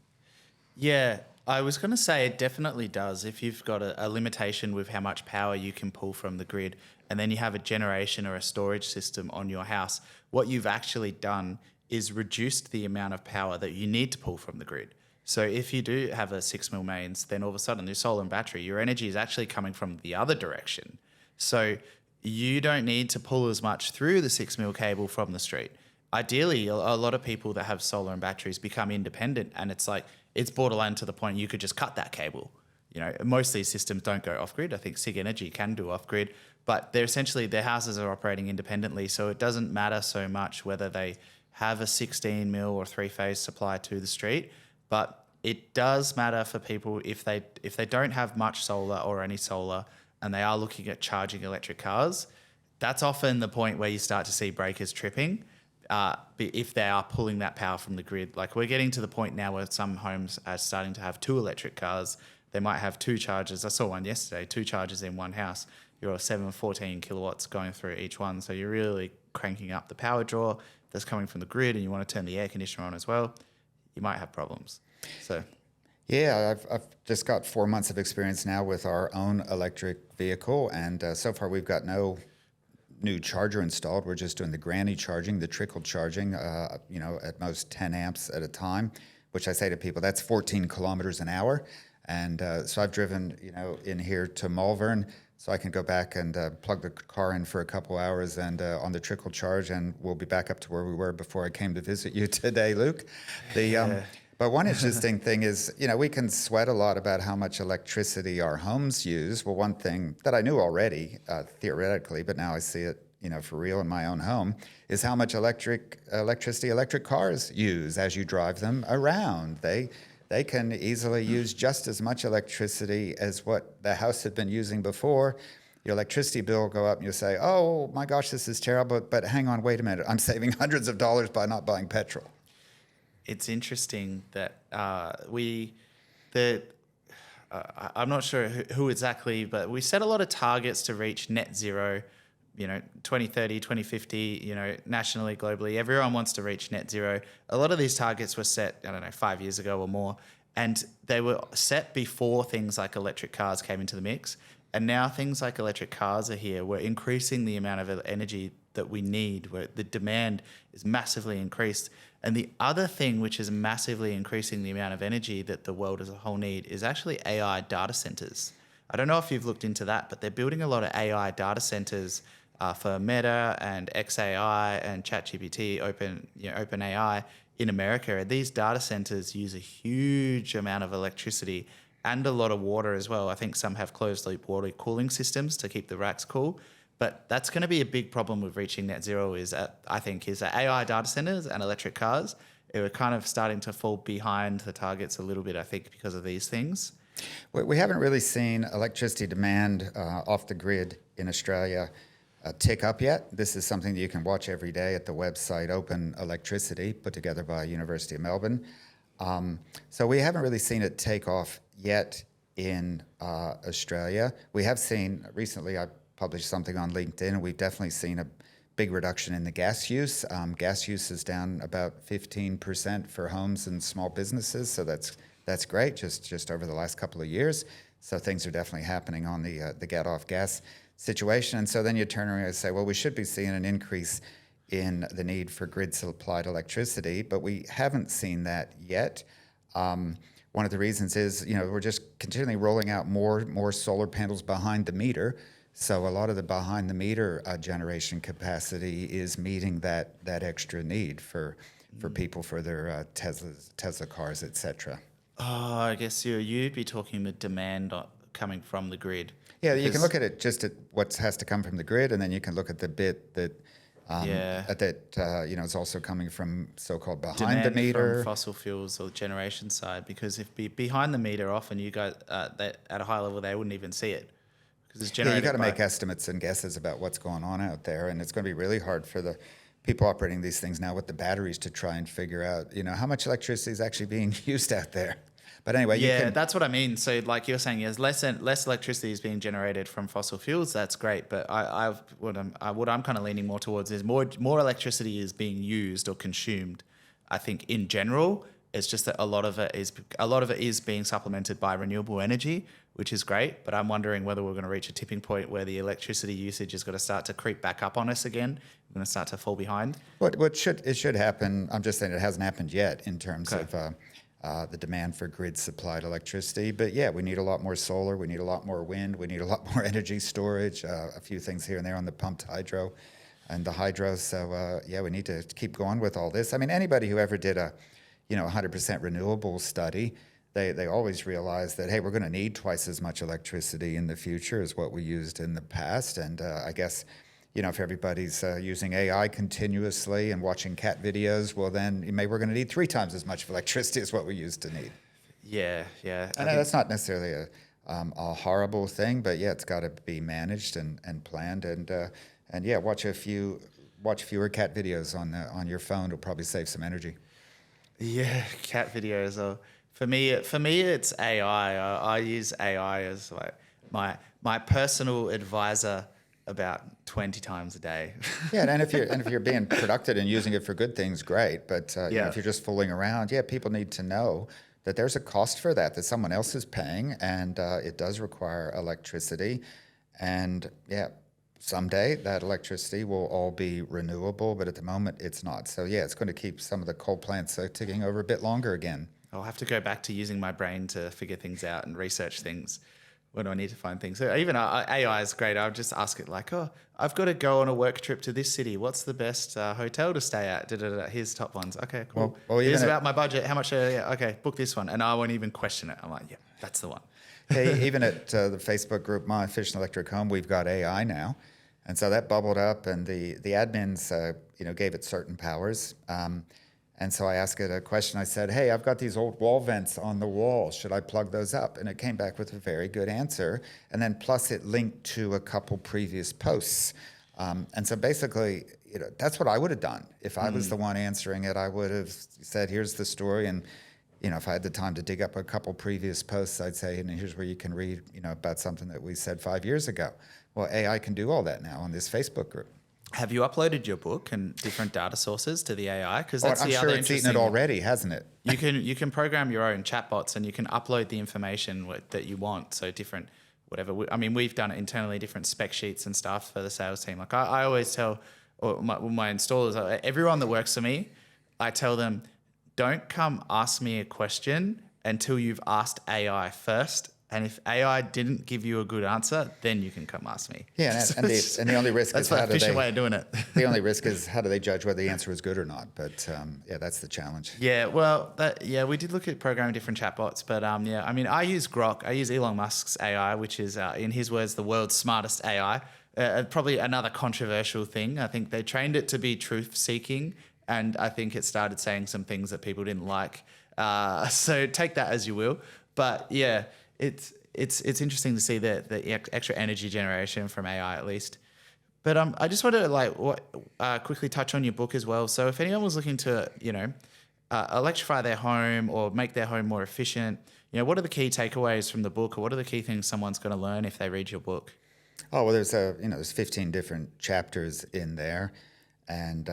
Yeah, I was going to say it definitely does. If you've got a limitation with how much power you can pull from the grid, and then you have a generation or a storage system on your house, what you've actually done is reduced the amount of power that you need to pull from the grid. So if you do have a 6 mil mains, then all of a sudden your solar and battery, your energy is actually coming from the other direction. So you don't need to pull as much through the 6 mil cable from the street. Ideally, a lot of people that have solar and batteries become independent, and it's borderline to the point you could just cut that cable. Most of these systems don't go off grid. I think SIG Energy can do off grid, but their houses are operating independently, so it doesn't matter so much whether they have a 16 mil or 3-phase supply to the street. But it does matter for people if they don't have much solar or any solar, and they are looking at charging electric cars. That's often the point where you start to see breakers tripping if they are pulling that power from the grid. Like, we're getting to the point now where some homes are starting to have 2 electric cars. They might have 2 chargers. I saw one yesterday, 2 chargers in one house. You're 14 kilowatts going through each one. So you're really cranking up the power draw that's coming from the grid, and you want to turn the air conditioner on as well. You might have problems. So... Yeah, I've just got 4 months of experience now with our own electric vehicle, and so far we've got no new charger installed. We're just doing the granny charging, the trickle charging, at most 10 amps at a time, which I say to people, that's 14 kilometers an hour. And so I've driven, in here to Malvern, so I can go back and plug the car in for a couple hours and on the trickle charge, and we'll be back up to where we were before I came to visit you today, Luke. But one interesting thing is, we can sweat a lot about how much electricity our homes use. Well, one thing that I knew already, theoretically, but now I see it, for real in my own home, is how much electricity electric cars use as you drive them around. They can easily use just as much electricity as what the house had been using before. Your electricity bill will go up and you'll say, oh my gosh, this is terrible, but hang on, wait a minute. I'm saving hundreds of dollars by not buying petrol. It's interesting that I'm not sure who exactly, but we set a lot of targets to reach net zero, 2030, 2050, nationally, globally. Everyone wants to reach net zero. A lot of these targets were set, 5 years ago or more, and they were set before things like electric cars came into the mix. And now things like electric cars are here. We're increasing the amount of energy that we need, where the demand is massively increased. And the other thing which is massively increasing the amount of energy that the world as a whole need is actually AI data centers. I don't know if you've looked into that, but they're building a lot of AI data centers for Meta and XAI and ChatGPT, OpenAI in America. And these data centers use a huge amount of electricity and a lot of water as well. I think some have closed loop water cooling systems to keep the racks cool. But that's going to be a big problem with reaching net zero is that AI data centers and electric cars, we're kind of starting to fall behind the targets a little bit, I think, because of these things. We haven't really seen electricity demand off the grid in Australia tick up yet. This is something that you can watch every day at the website Open Electricity, put together by University of Melbourne. So we haven't really seen it take off yet in Australia. We have seen, recently I published something on LinkedIn, and we've definitely seen a big reduction in the gas use. Gas use is down about 15% for homes and small businesses, so that's great, just over the last couple of years. So things are definitely happening on the get off gas situation. And so then you turn around and say, well, we should be seeing an increase in the need for grid supplied electricity, but we haven't seen that yet. One of the reasons is, we're just continually rolling out more solar panels behind the meter. So a lot of the behind the meter generation capacity is meeting that extra need for people for their Tesla cars, etc. Oh, I guess you'd be talking the demand coming from the grid. Yeah, you can look at it just at what has to come from the grid, and then you can look at the bit that is also coming from so-called behind demand the meter from fossil fuels or generation side. Because if behind the meter, often you guys that at a high level they wouldn't even see it because it's generated. Yeah, you got to make estimates and guesses about what's going on out there, and it's going to be really hard for the people operating these things now with the batteries to try and figure out, how much electricity is actually being used out there. But anyway, that's what I mean. So, like you're saying, yes, less electricity is being generated from fossil fuels. That's great, but what I'm kind of leaning more towards is more electricity is being used or consumed. I think in general, it's just that a lot of it is being supplemented by renewable energy, which is great. But I'm wondering whether we're going to reach a tipping point where the electricity usage is going to start to creep back up on us again. We're going to start to fall behind. What should happen? I'm just saying it hasn't happened yet in terms of. The demand for grid supplied electricity. But yeah, we need a lot more solar, we need a lot more wind, we need a lot more energy storage, a few things here and there on the pumped hydro and the hydro. So we need to keep going with all this. I mean, anybody who ever did a 100% renewable study, they always realize that, hey, we're going to need twice as much electricity in the future as what we used in the past. And I guess, if everybody's using AI continuously and watching cat videos, well, then maybe we're going to need 3 times as much of electricity as what we used to need. Yeah. And that's not necessarily a horrible thing, but yeah, it's got to be managed and planned. And watch fewer cat videos on your phone. It'll probably save some energy. Yeah, cat videos. For me, it's AI. I use AI as like my personal advisor about 20 times a day. Yeah, and if you're being productive and using it for good things, great. But if you're just fooling around, people need to know that there's a cost for that someone else is paying, and it does require electricity. And someday that electricity will all be renewable, but at the moment it's not. So it's going to keep some of the coal plants ticking over a bit longer again. I'll have to go back to using my brain to figure things out and research things. When do I need to find things? So even AI is great. I'll just ask it like, I've got to go on a work trip to this city. What's the best hotel to stay at? Here's top ones. Okay, cool. Well, here's about my budget. How much? Okay, book this one. And I won't even question it. I'm like, yeah, that's the one. Hey, even at the Facebook group, My Efficient Electric Home, we've got AI now. And so that bubbled up, and the admins, gave it certain powers. And so I asked it a question. I said, hey, I've got these old wall vents on the wall. Should I plug those up? And it came back with a very good answer. And then plus it linked to a couple previous posts. And so basically, that's what I would have done. If I was the one answering it, I would have said, here's the story. And, if I had the time to dig up a couple previous posts, I'd say, and here's where you can read, about something that we said 5 years ago. Well, AI can do all that now on this Facebook group. Have you uploaded your book and different data sources to the AI? Because that's I'm sure it's eaten it already, hasn't it? You can program your own chatbots, and you can upload the information that you want. So different, whatever. We've done it internally, different spec sheets and stuff for the sales team. Like I always tell my installers, everyone that works for me, I tell them, don't come ask me a question until you've asked AI first. And if AI didn't give you a good answer, then you can come ask me. Yeah, and the only risk is how do they... That's an efficient way of doing it. The only risk is how do they judge whether the answer is good or not? But that's the challenge. Yeah, well, we did look at programming different chatbots, but I use Grok. I use Elon Musk's AI, which is, in his words, the world's smartest AI. Probably another controversial thing. I think they trained it to be truth-seeking, and I think it started saying some things that people didn't like. So take that as you will. But yeah, it's interesting to see the extra energy generation from AI at least. But I just want to quickly touch on your book as well. So if anyone was looking to, electrify their home or make their home more efficient, what are the key takeaways from the book, or what are the key things someone's going to learn if they read your book? Oh, well, there's 15 different chapters in there, and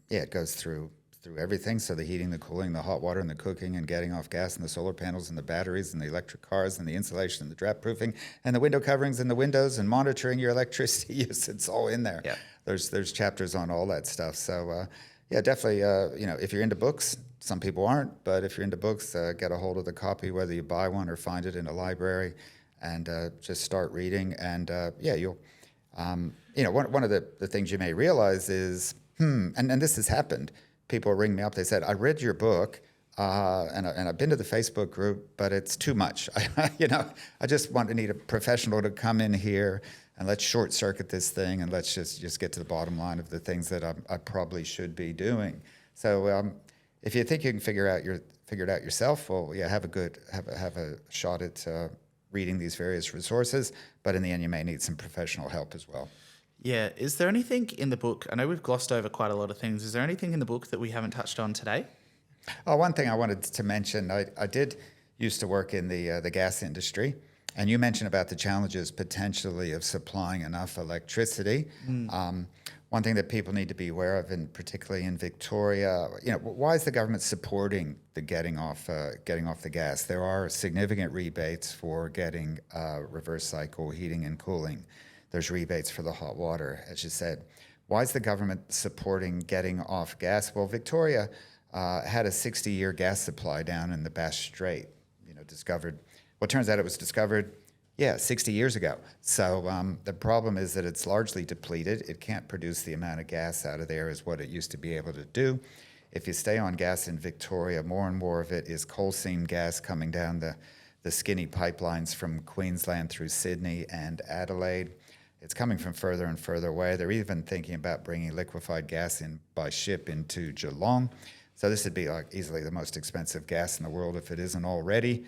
it goes through everything. So the heating, the cooling, the hot water, and the cooking, and getting off gas, and the solar panels, and the batteries, and the electric cars, and the insulation, and the draft proofing, and the window coverings, and the windows, and monitoring your electricity use. It's all in there. Yeah. There's chapters on all that stuff. So definitely. If you're into books, some people aren't, but if you're into books, get a hold of the copy, whether you buy one or find it in a library, and just start reading. And you'll, one of the things you may realize is, and this has happened. People ring me up. They said, "I read your book, and I've been to the Facebook group, but it's too much. I just need a professional to come in here and let's short circuit this thing, and let's just get to the bottom line of the things that I probably should be doing." So if you think you can figure it out yourself, well, have a shot at reading these various resources. But in the end, you may need some professional help as well. Yeah. Is there anything in the book? I know we've glossed over quite a lot of things. Is there anything in the book that we haven't touched on today? Oh, one thing I wanted to mention, I did used to work in the gas industry, and you mentioned about the challenges potentially of supplying enough electricity. One thing that people need to be aware of, and particularly in Victoria, why is the government supporting the getting off the gas? There are significant rebates for getting reverse cycle heating and cooling. There's rebates for the hot water, as you said. Why is the government supporting getting off gas? Well, Victoria had a 60-year gas supply down in the Bass Strait, discovered. Well, it turns out it was discovered, 60 years ago. So the problem is that it's largely depleted. It can't produce the amount of gas out of there as what it used to be able to do. If you stay on gas in Victoria, more and more of it is coal seam gas coming down the skinny pipelines from Queensland through Sydney and Adelaide. It's coming from further and further away. They're even thinking about bringing liquefied gas in by ship into Geelong. So this would be easily the most expensive gas in the world if it isn't already.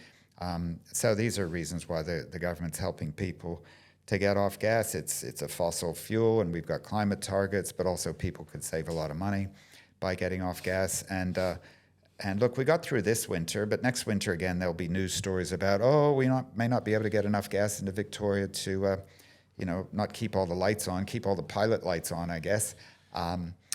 So these are reasons why the government's helping people to get off gas. It's a fossil fuel, and we've got climate targets, but also people could save a lot of money by getting off gas. And look, we got through this winter, but next winter again, there'll be news stories about, we may not be able to get enough gas into Victoria to not keep all the lights on, keep all the pilot lights on, I guess.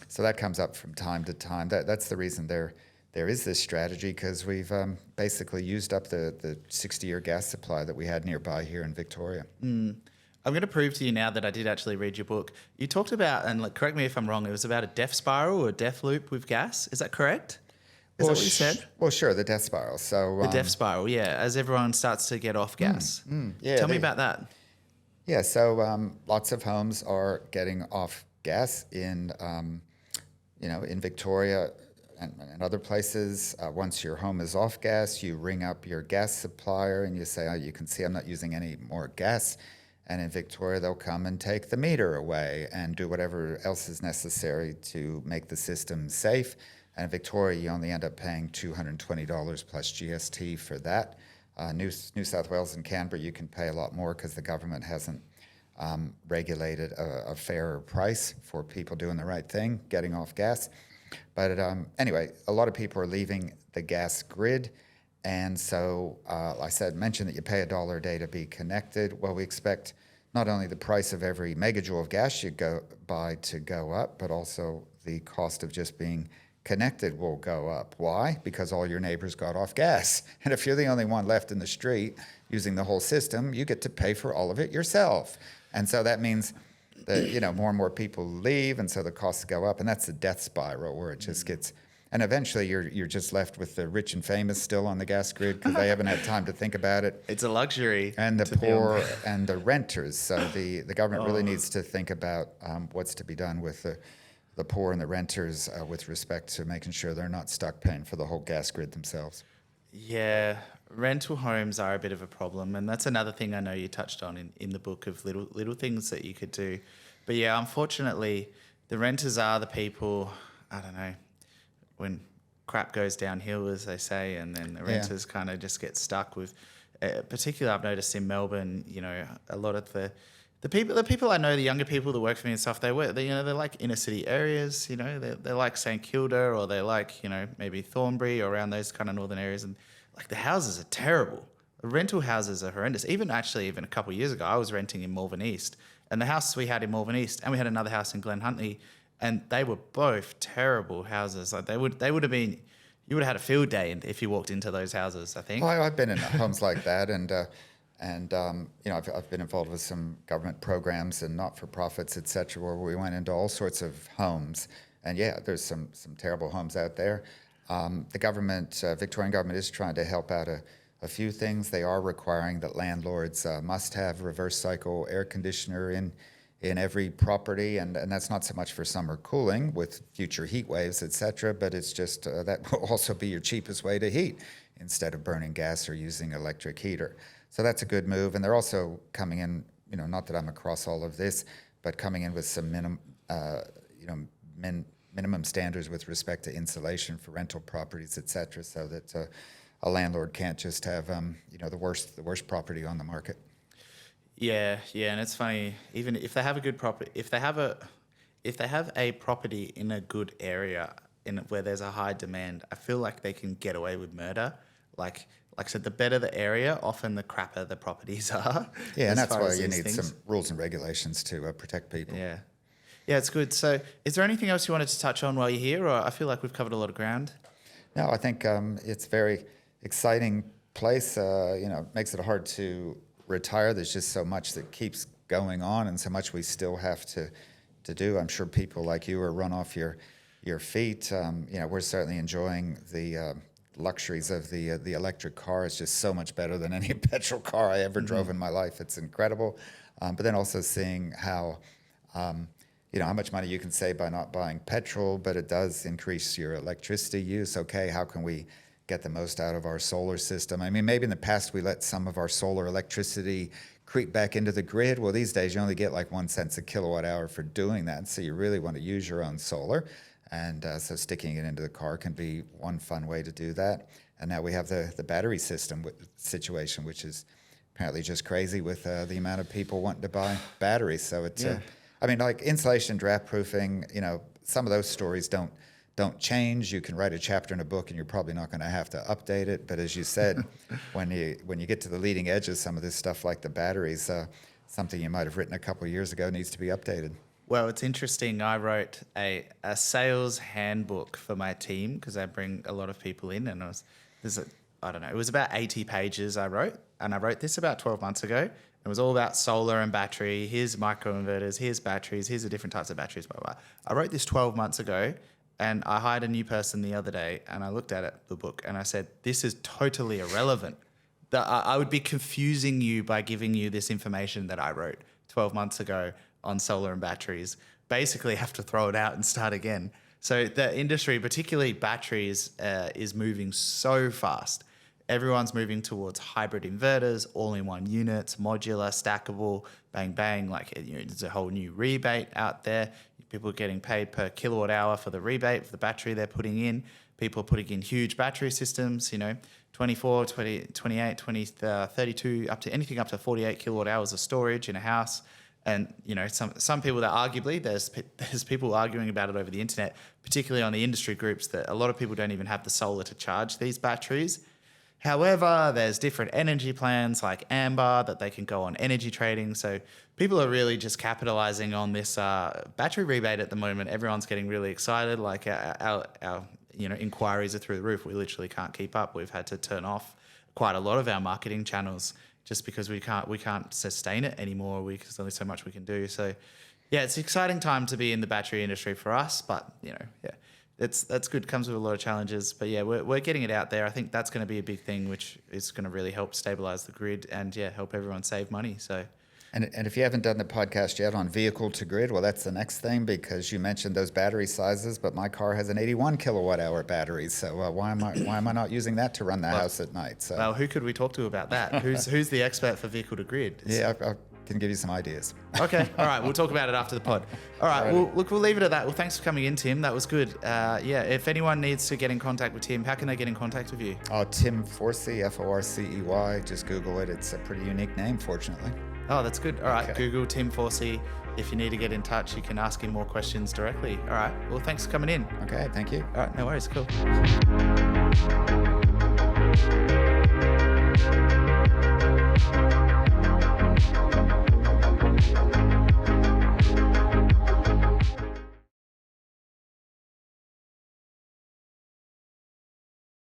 So that comes up from time to time. That's the reason there is this strategy, because we've basically used up the 60-year gas supply that we had nearby here in Victoria. I'm going to prove to you now that I did actually read your book. You talked about, and correct me if I'm wrong, it was about a death spiral or a death loop with gas. Is that correct? Is that what you said? Well, sure, the death spiral. So the death spiral, as everyone starts to get off gas. Tell me about that. Yeah, so lots of homes are getting off gas in Victoria and other places. Once your home is off gas, you ring up your gas supplier and you say, you can see I'm not using any more gas. And in Victoria, they'll come and take the meter away and do whatever else is necessary to make the system safe. And in Victoria, you only end up paying $220 plus GST for that. New South Wales and Canberra, you can pay a lot more because the government hasn't regulated a fairer price for people doing the right thing, getting off gas. But anyway, a lot of people are leaving the gas grid. And so I mentioned that you pay $1 a day to be connected. Well, we expect not only the price of every megajoule of gas you buy to go up, but also the cost of just being connected will go up. Why? Because all your neighbors got off gas. And if you're the only one left in the street using the whole system, you get to pay for all of it yourself. And so that means that, more and more people leave, and so the costs go up. And that's the death spiral where it just gets, and eventually you're just left with the rich and famous still on the gas grid because they haven't had time to think about it. It's a luxury. And the poor and the renters. So the government really needs to think about what's to be done with the poor and the renters with respect to making sure they're not stuck paying for the whole gas grid themselves. Yeah, rental homes are a bit of a problem, and that's another thing I know you touched on in the book of little things that you could do. But yeah, unfortunately, the renters are the people, I don't know, when crap goes downhill, as they say, and then the renters kind of just get stuck with, particularly I've noticed in Melbourne, you know, a lot of the people I know, the younger people that work for me and stuff, they're like inner city areas, you know, they're like St Kilda, or they're like, you know, maybe Thornbury or around those kind of northern areas, and like the houses are terrible. The rental houses are horrendous. Even a couple of years ago, I was renting in Malvern East, and the house we had in Malvern East, and we had another house in Glen Huntly, and they were both terrible houses. Like they would have been, you would have had a field day if you walked into those houses, I think. Well, I've been in homes like that, and you know, I've been involved with some government programs and not-for-profits, et cetera, where we went into all sorts of homes. And yeah, there's some terrible homes out there. The government, Victorian government, is trying to help out a few things. They are requiring that landlords must have reverse cycle air conditioner in every property, and that's not so much for summer cooling with future heat waves, et cetera, but it's just that will also be your cheapest way to heat instead of burning gas or using electric heater. So that's a good move. And they're also coming in, you know, not that I'm across all of this, but coming in with some minimum standards with respect to insulation for rental properties, et cetera, so that a landlord can't just have, you know, the worst property on the market. Yeah, and it's funny. Even if they have a good property, if they have a property in a good area where there's a high demand, I feel like they can get away with murder. Like I said, the better the area, often the crapper the properties are. Yeah, and that's why you need some rules and regulations to protect people. Yeah, it's good. So, is there anything else you wanted to touch on while you're here, or I feel like we've covered a lot of ground? No, I think it's a very exciting place. You know, makes it hard to retire. There's just so much that keeps going on, and so much we still have to do. I'm sure people like you are run off your feet. You know, we're certainly enjoying the luxuries of the electric car. It's just so much better than any petrol car I ever drove in my life. It's incredible. But then also seeing how, you know, how much money you can save by not buying petrol, but it does increase your electricity use. Okay, how can we get the most out of our solar system? I mean, maybe in the past we let some of our solar electricity creep back into the grid. Well, these days you only get like 1 cent a kilowatt hour for doing that. So you really want to use your own solar. And so sticking it into the car can be one fun way to do that. And now we have the battery system situation, which is apparently just crazy with the amount of people wanting to buy batteries. So it's, I mean, like insulation, draft proofing, you know, some of those stories don't change. You can write a chapter in a book and you're probably not going to have to update it. But as you said, when you get to the leading edge of some of this stuff like the batteries, something you might have written a couple of years ago needs to be updated. Well, it's interesting. I wrote a sales handbook for my team because I bring a lot of people in, and it was about 80 pages I wrote, and I wrote this about 12 months ago. It was all about solar and battery. Here's microinverters, here's batteries, here's the different types of batteries, blah, blah, blah. I wrote this 12 months ago, and I hired a new person the other day, and I looked at the book, and I said, this is totally irrelevant. I would be confusing you by giving you this information that I wrote 12 months ago on solar and batteries. Basically have to throw it out and start again. So the industry, particularly batteries, is moving so fast. Everyone's moving towards hybrid inverters, all-in-one units, modular, stackable, bang, bang. Like, you know, there's a whole new rebate out there. People are getting paid per kilowatt hour for the rebate for the battery they're putting in. People are putting in huge battery systems, you know, 24, 20, 28, 20, 32, up to anything up to 48 kilowatt hours of storage in a house. And, you know, some people that arguably, there's people arguing about it over the internet, particularly on the industry groups, that a lot of people don't even have the solar to charge these batteries. However, there's different energy plans like Amber that they can go on energy trading. So people are really just capitalizing on this battery rebate at the moment. Everyone's getting really excited. Like our inquiries are through the roof. We literally can't keep up. We've had to turn off quite a lot of our marketing channels just because we can't sustain it anymore. There's only so much we can do. So, yeah, it's an exciting time to be in the battery industry for us. But that's good. Comes with a lot of challenges. But yeah, we're getting it out there. I think that's going to be a big thing, which is going to really help stabilize the grid and help everyone save money. So, And if you haven't done the podcast yet on vehicle to grid, well, that's the next thing, because you mentioned those battery sizes, but my car has an 81 kilowatt hour battery. So why am I not using that to run the house at night? So Well, who could we talk to about that? Who's the expert for vehicle to grid? yeah, I can give you some ideas. Okay. All right. We'll talk about it after the pod. All right. Well, look, we'll leave it at that. Well, thanks for coming in, Tim. That was good. Yeah. If anyone needs to get in contact with Tim, how can they get in contact with you? Tim Forcey, Forcey. Just Google it. It's a pretty unique name, fortunately. Oh, that's good. All right. Okay. Google Tim Forcey. If you need to get in touch, you can ask him more questions directly. All right. Well, thanks for coming in. Okay. Thank you. All right. No worries. Cool.